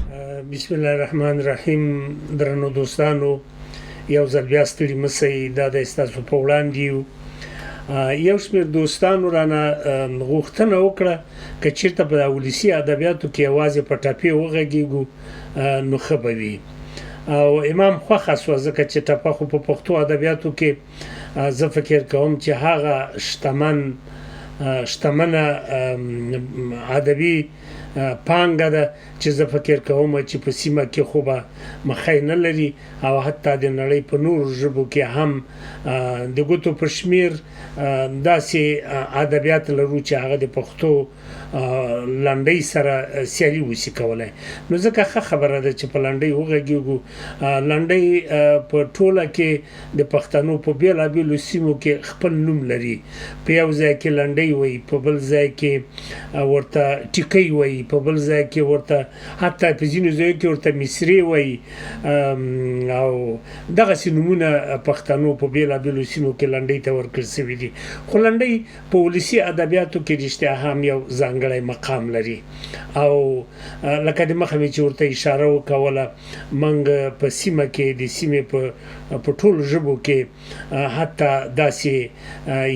بسم الله الرحمن الرحیم. درنو دوستانو، یو ځل بیا ستړي مسئ، دا د ستاسو په وړاندې یو. یو شمېر دوستانو رانه غوښتنه وکړه که چېرته په ولسي ادبیاتو کې یوازې په ټپې وغږېږو نو ښه به وي. او امام خوښه شوه ځکه چې ټپه خو په پښتو ادبیاتو کې زه فکر کوم چې هغه شتمنه ادبي پانګه ده چې زه فکر کوم چې په سیمه کې خو به مخی نه لري، او حتی د نړۍ په نورو ژبو کې هم د ګوتو په شمیر داسې ادبیات لرو چې هغه د پښتو لنډۍ سره سیالي وشي کولی. نو ځکه ښه خبره ده چې په لنډۍ وغږېږو. لنډۍ په ټوله کې د پښتنو په بېلابېلو سیمو کې خپل نوم لري. په یو ځای کې لنډۍ وایي، په بل ځای کې ورته ټیکۍ وایي، په بل ځای کې ورته حتی په ځینو ځایو کې ورته مصري وایي، او دغسې نومونه پښتنو په بېلابېلو سیمو کې لنډۍ ته ورکړل شوي دي. خو لنډۍ په ولسي ادبیاتو کې رښتیا هم یو ځانګړی مقام لري. او لکه د مخه مې چې ورته اشاره وکوله، موږ په سیمه کې د سیمې په ټولو ژبو کې حتی داسې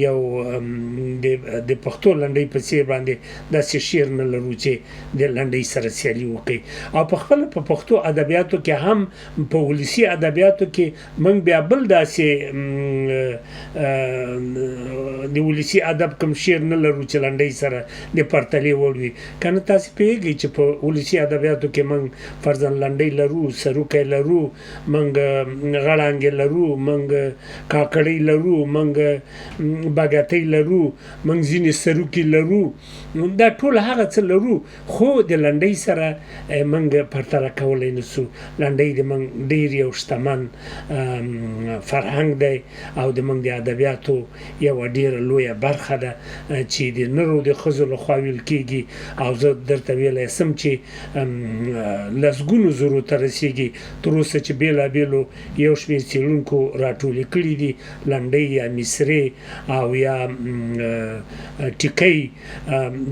یو د پښتو لنډۍ په څېر باندې داسې شعر نه لرو چې د لنډۍ سره سیالي وکړي. او په خپله په پښتو ادبیاتو کې هم په ولسي ادبیاتو کې موږ بیا بل داسې د ولسي ادب کوم شعر نه لرو چې لنډۍ سره د پرتلې وړ وي. که نه تاسې پوهېږئ چې په ولسي ادبیاتو کې موږ فرضاً لنډۍ لرو، سروکی لرو، موږ غړانګې لرو، موږ کاکړۍ لرو، موږ بګتۍ لرو، موږ ځینې سروکي لرو. دا ټول هغه څه لرو، خو د لنډۍ سره موږ پرتله کولی نه شو. لنډۍ د موږ ډېر یو شتمن فرهنګ دی او د موږ د ادبیاتو یوه ډېره لویه برخه ده چې د نرو د ښځو لخوا ویل کېږي. او زه درته ویلی شم چې لسګونو زرو ته رسېږي تر اوسه چې بېلابېلو یو شمېر څېړونکو راټولې کړي دي لنډۍ یا مصرې او یا ټیکۍ.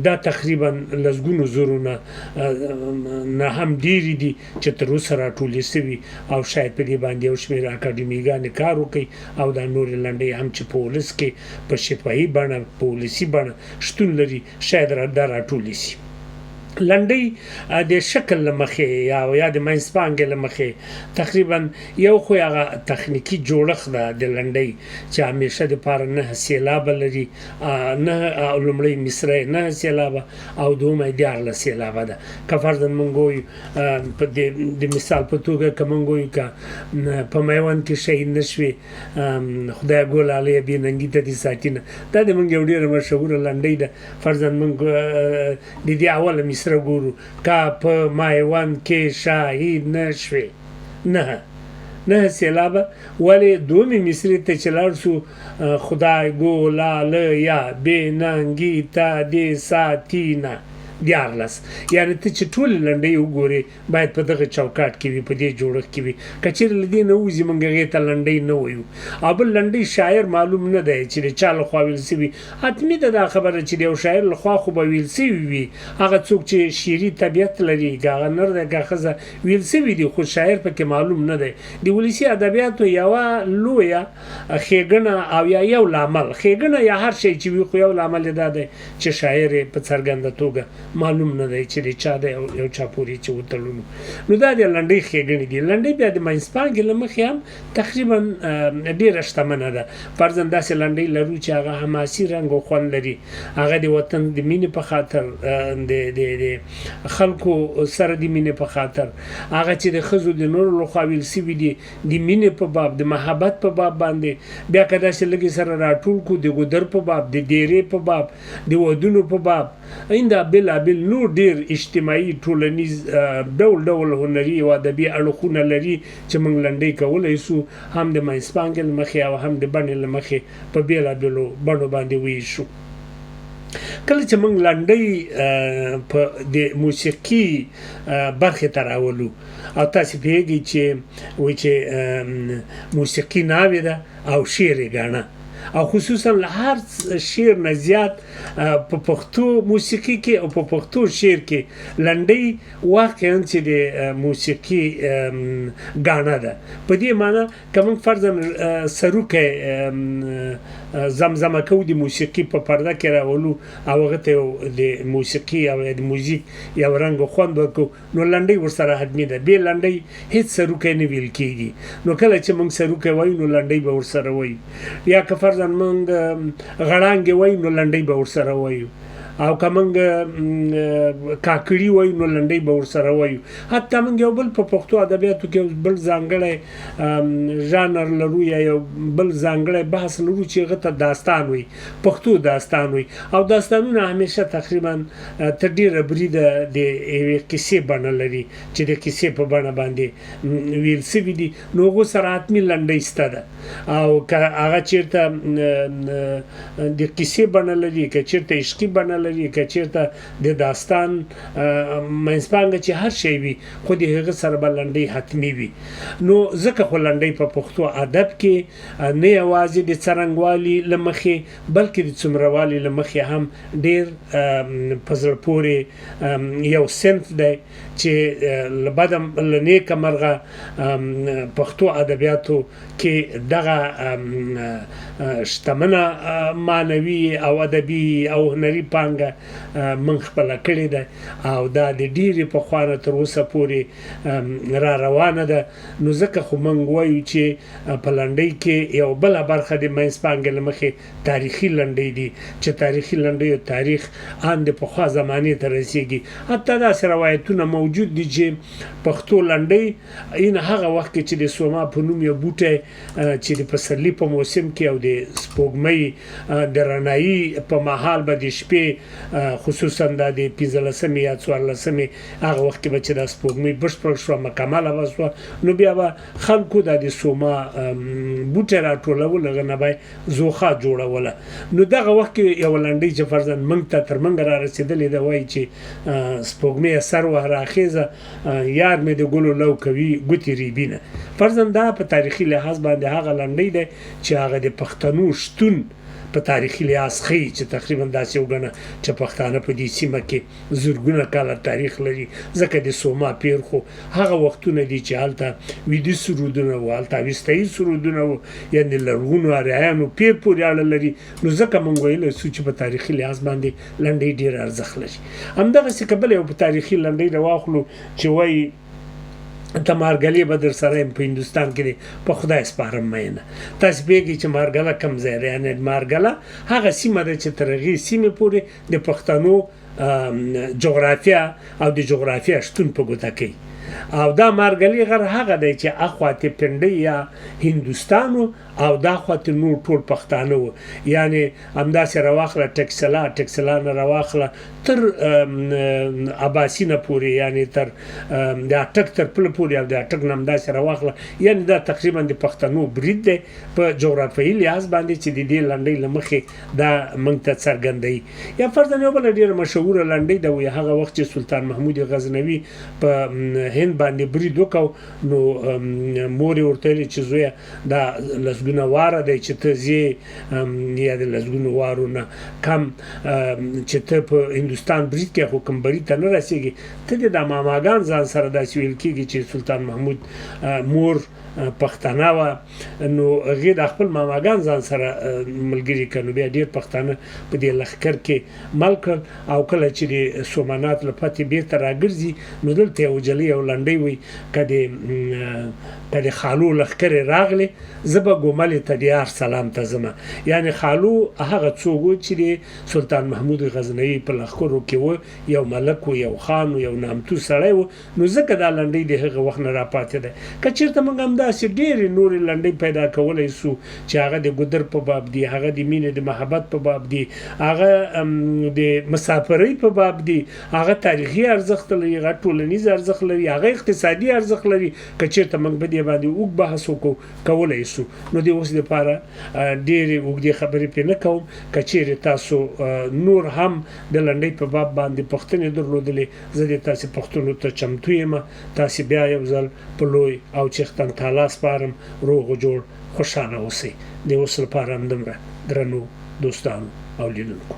دا تقریبا لسګونو زرو نه هم ډېرې دي چې تر اوسه راټولې شوي، او شاید په دې باندې یو شمېر اکاډمیګانې کار وکړي او دا نورې لنډۍ هم چې په ولس کې په شفاهي بڼه، په ولسي بڼه شتون لري، شاید دا راټولې شي. لنډۍ د شکل له مخې یا د منځپانګې له مخې تقریبا یو خو هغه تخنیکي جوړښت ده د لنډۍ چې همیشه دپاره 9 سېلابه لري. لومړی مصره 9 سېلابه او دومه 14 سېلابه ده. که فرضاً موږ وایو د مثال په توګه که موږ وایو که په میوند کې شهید نه شوې خدای ګلالی بې ننګي ته دې ساتینه، دا د موږ یو ډېره مشهوره لنډۍ ده. فرضاً موږ د دې اوله مصره ګورو، که په میوند کې شهید نه شوې 9 سېلابه. ولې دومې مصرې ته چې لاړ شو، خدای ګلالیه بې ننګي ته دې ساتینه 14. یعنې ته چې ټولې لنډۍ وګورې باید په دغه چوکاټ کې وي، په دې جوړښت کې وي. که چېرې له دې نه ووځي موږ هغې ته لنډۍ نه وایو. او بل لنډۍ شاعر معلوم نه دی چې د چا لخوا ویل شوي. حتمي ده دا خبره چې د یو شاعر لخوا خو به ویل شوي وي. هغه څوک چې شعري طبیعت لري، که هغه نر دی که ښځه، ویل شوي دي، خو شاعر پکې معلوم نه دی. د ولسي ادبیاتو یوه لویه ښېګڼه او یا یو لامل، ښېګڼه یا هر شی چې وي، خو یو لامل یې دا دی چې شاعر یې په څرګنده توګه معلوم نه دی چې د چا دی او یو چا پورې چې وتړلو. نو دا د لنډۍ ښېګڼې دي. لنډۍ بیا د منځپانګې له مخې هم تقریبا ډېره شتمنه ده. فرضاً داسې لنډۍ لرو چې هغه حماسي رنګ او خوند لري، هغه د وطن د مینې په خاطر، د خلکو سره د مینې په خاطر، هغه چې د ښځو د نورو لخوا ویل شوي دي د مینې په باب، د محبت په باب باندې. بیا که داسې لږې سره راټول کړو د ګودر په باب، د دیرې په باب، د ودونو په باب، ایندا بېلابېل نور ډېر اجتماعي ټولنیز ډول هنري او ادبي اړخونه لري چې موږ لنډۍ کولی شو، هم د منځپانګې له مخې او هم د بڼې له مخې په بېلابېلو بڼو باندې وویشو. کله چې موږ لنډۍ په د موسیقي برخې ته راولو، او تاسې پوهېږئ چې موسیقي ناوې ده او شعر یې ګاڼه. او خصوصا له هر شعر نه زیات په پښتو موسیقي کې او په پښتو شعر کې لنډۍ واقعا چې د موسیقي ګاڼه ده. په دې معنی که موږ فرضاً سروکی زمزمه کوو د موسیقي په پرده کې راولو او هغه ته د موسیقي او د موزیک یو رنګ او خوند ورکړو نو لنډۍ ورسره حتمي ده. بې لنډۍ هېڅ سروکی نه ویل کېږي. نو کله چې موږ سروکی وایو نو لنډۍ به ورسره وایو، یا که فرضاً موږ غړانګې وایو نو لنډۍ به ورسره وایو، او که موږ کاکړي وایو نو لنډۍ به ورسره وایو. حتی موږ یو بل په پښتو ادبیاتو کې بل ځانګړی ژانر لرو یا یو بل ځانګړی بحث لرو چې هغه ته داستان وایي، پښتو داستان وایي. او داستانونه همیشه تقریبا تر ډېره بریده د یوې کیسې بڼه لري چې د کیسې په بڼه باندې ویل سوي دي، نو هغو سره حتمي لنډۍ شته ده. او که هغه چېرته د کیسې بڼه لري، که چېرته عشقي بڼه لري، که چېرته د داستان منځپانګه چې هر شی وي، خو د هغه سره به لنډۍ حتمي وي. نو ځکه خو لنډۍ په پښتو ادب کې نه یوازې د څرنګوالي له مخې بلکې د څومروالي له مخې هم ډېر په زړه پورې یو صنف دی چې له نیکه مرغه پښتو ادبیاتو کې دغه شتمنه معنوي او ادبي او هنري پانګه من خپله کړې ده او دا د ډېرې پخوا نه تر اوسه پورې را روانه ده. نو ځکه خو موږ وایو چې په لنډۍ کې یو بله برخه د منځپانګې له مخې تاریخي لنډۍ دي چې تاریخي لنډیو تاریخ ان د پخوا زمانې ته رسېږي. حتی داسې روایتونه موجود دي چې پښتو لنډۍ این هغه وخت کې چې د سوما په نوم یو بوټی چې د پسرلي په موسم کې او د سپوږمۍ د رڼایي په مهال به د شپې خصوصا دا د 15 یا 14 هغه وخت کې به چې دا سپوږمۍ بشپړ شوه مکمله به شوه، نو بیا به خلکو دا د سوما بوټی راټولول، هغه نه به زوخه جوړوله. نو دغه وخت کې یوه لنډۍ چې فرضاً موږ ته تر موږ را رسېدلې ده وایي چې سپوږمۍ سر وه راخیزه یار مې د ګلو لو کوي ګوتې ریبینه. فرضاً دا په تاریخي لحاظ باندې هغه لنډۍ ده چې هغه د پښتنو شتون په تاریخي لحاظ ښیي چې تقریبا داسې وګڼه چې پښتانه په دې سیمه کې زرګونه کاله تاریخ لري. ځکه د سوما پیر خو هغه وختونه دي چې هلته ویده سرودونه وو، هلته اوستایي سرودونه وو، یعنې لرغونو اریایانو پیر پورې اړه لري. نو ځکه موږ ویلی سو چې په تاریخي لحاظ باندې لنډۍ ډېر ارزښت لري. همدغسې که بله یو په تاریخي لنډۍ راواخلو چې وایي ته مارګلې به در سره یم په هندوستان کې دی په خدای سپارم مینه. تاسې پوهېږئ چې مارګله کوم ځای دی؟ یعنې مارګله هغه سیمه ده چې تر هغې سیمې پورې د پښتنو جغرافیه او د جغرافیه شتون په ګوته کوي. او دا مارګلي غر هغه دی چې اخواته پنډۍ یا هندوستان او دا خواته نور ټول پښتانه وو. یعنی همداسې راواخله ټکسلا نه راواخله تر عباسي نه پورې، یعنی تر د اټک تر پله پورې او د اټک نه همداسې راواخله. یعنی دا تقریبا د پښتنو برید دی په جغرافیایي لحاظ باندې چې د دې لنډۍ له مخې دا موږ ته څرګندوي. یا فرضاً یو بله ډېره مشهوره لنډۍ ده وایي هغه وخت چې سلطان محمود غزنوي په هند باندې برید وکړو نو مور یې ورته ویلې چې زویه دا لسګونه واره دی چې ته ځې یا د لسګونو وارو نه کم چې ته په هندوستان برید کې خو کوم برید ته نه رسېږي، ته دې دا ماماګان ځان سره داسې ویل کېږي چې سلطان محمود مور پښتانه وه، نو هغې د خپل ماماګان ځان سره ملګري کړه. نو بیا ډېر پښتانه په دې لښکر کې مل کړل. او کله چې د سومنات له پتې بېرته راګرځي نو دلته یو جلۍ یو لنډۍ وایي که د خالو لښکرې راغلې زه به ګوملې ته د یار سلام ته ځمه. یعنې خالو هغه څوک و چې د سلطان محمود غزنوي په لښکرو کې و، یو ملک و، یو خان و، یو نامتو سړی و. نو ځکه دا لنډۍ د هغه وخت نه راپاتې ده. که چېرته موږ همداسې ډېرې نورې لنډۍ پیدا کولی سو چې هغه د ګودر په باب دي، هغه د مینې د محبت په باب دي، هغه د مسافرۍ په باب دي، هغه تاریخي ارزښت لري، هغه ټولنیز ارزښت لري، هغه اقتصادي ارزښت لري. که چېرته موږ په دې باندې اوږد بحث وکړو کولی سو. نو د اوس دپاره ډېرې اوږدې خبرې پرې نه کوم. که چېرې تاسو نور هم د لنډۍ په باب باندې پوښتنې درلودلې زه دې تاسې پوښتنو ته چمتو یم. تاسې بیا یو ځل په لوی او چښتن تعالی سپارم. روغ و جوړ خوشحاله اوسئ. د اوس لپاره همدومره. درنو دوستانو او لیدونکو.